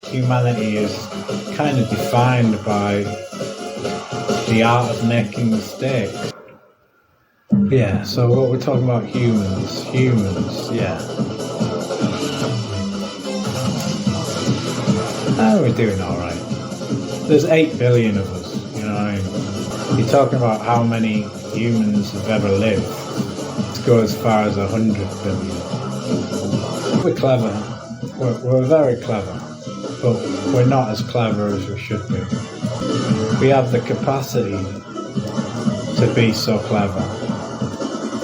humanity is kind of defined by the art of making mistakes. Yeah, so what we're talking about, humans, yeah. We're doing alright. There's 8 billion of us, you know what I mean? You're talking about how many humans have ever lived. Let's go as far as 100 billion. We're clever. We're very clever. But we're not as clever as we should be. We have the capacity to be so clever.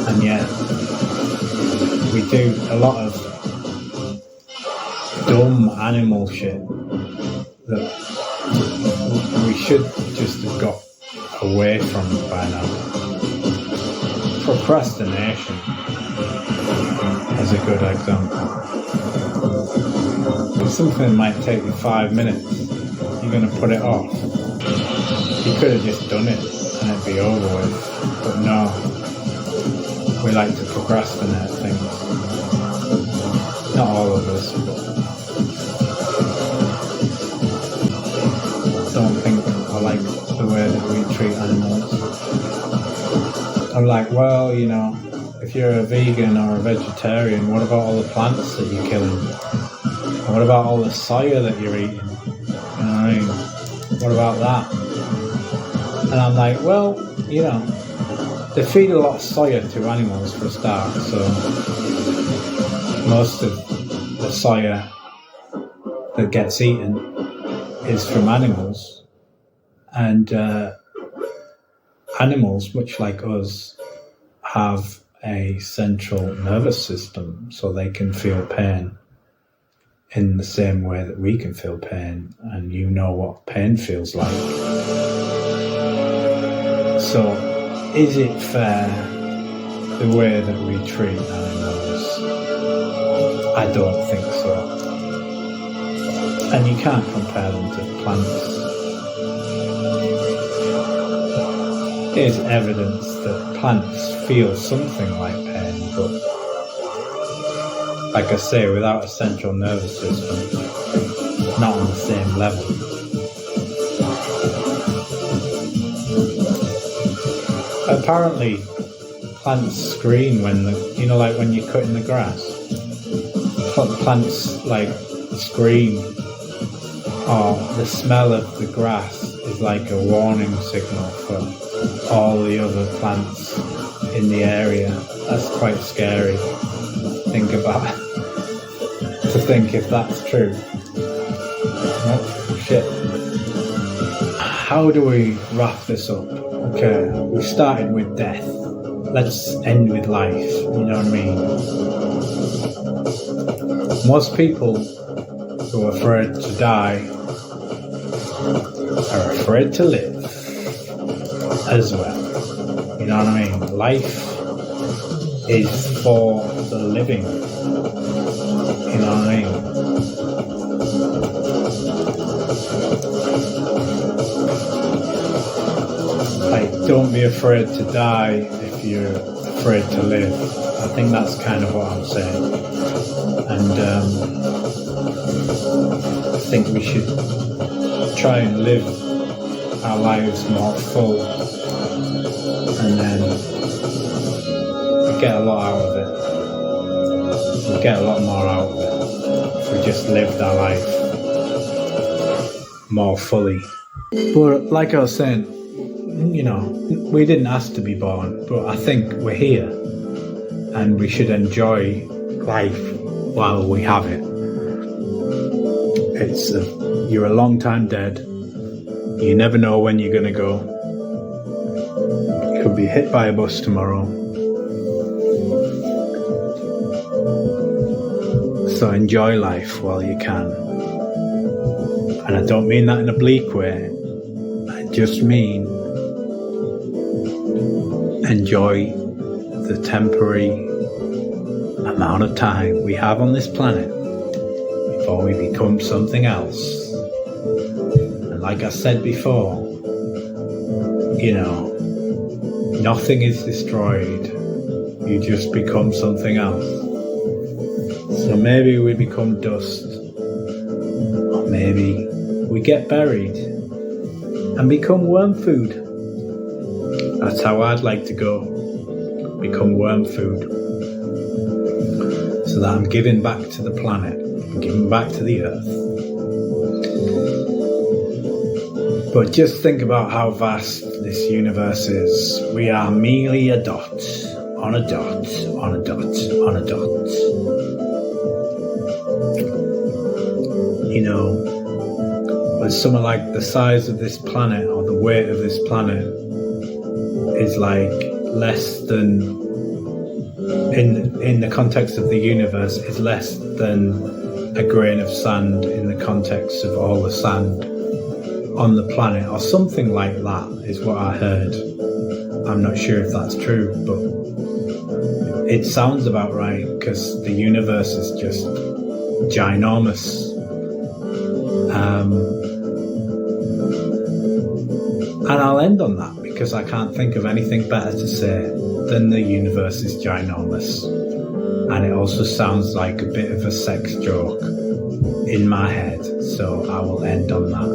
And yet, we do a lot of dumb animal shit that we should just have got away from by now. Procrastination is a good example. If something might take you 5 minutes, you're going to put it off. You could have just done it and it'd be over with, but no. We like to procrastinate things. Not all of us, but don't think I like the way that we treat animals. I'm like, well, you know, if you're a vegan or a vegetarian, what about all the plants that you're killing? And what about all the soya that you're eating? You know what I mean? What about that? And I'm like, well, you know, they feed a lot of soya to animals for a start, so most of the soya that gets eaten is from animals. And animals, much like us, have a central nervous system, so they can feel pain in the same way that we can feel pain, and you know what pain feels like. So, is it fair the way that we treat animals? I don't think so. And you can't compare them to plants. There's evidence that plants feel something like pain, but like I say, without a central nervous system, not on the same level. Apparently, plants scream when like when you're cutting the grass. Plants like scream, or the smell of the grass is like a warning signal for all the other plants in the area. That's quite scary. Think about it. To think if that's true. Oh, shit. How do we wrap this up? Okay, we started with death. Let's end with life. You know what I mean? Most people who are afraid to die are afraid to live as well. You know what I mean? Life is for the living. You know what I mean? Like, don't be afraid to die if you're afraid to live. I think that's kind of what I'm saying. And I think we should try and live our lives more full, and then we get a lot out of it. We get a lot more out of it if we just lived our life more fully. But like I was saying, you know, we didn't ask to be born, but I think we're here and we should enjoy life while we have it. You're a long time dead. You never know when you're going to go. You could be hit by a bus tomorrow. So enjoy life while you can. And I don't mean that in a bleak way. I just mean enjoy the temporary amount of time we have on this planet before we become something else. And like I said before, you know, nothing is destroyed. You just become something else. So maybe we become dust. Or maybe we get buried and become worm food. That's how I'd like to go. Become worm food. So that I'm giving back to the planet, I'm giving back to the earth. But just think about how vast this universe is. We are merely a dot, on a dot, on a dot, on a dot. You know, when something like the size of this planet or the weight of this planet is like less than, in the context of the universe, is less than a grain of sand in the context of all the sand on the planet, or something like that is what I heard. I'm not sure if that's true, but it sounds about right, because the universe is just ginormous. And I'll end on that, because I can't think of anything better to say than the universe is ginormous. And it also sounds like a bit of a sex joke in my head, so I will end on that.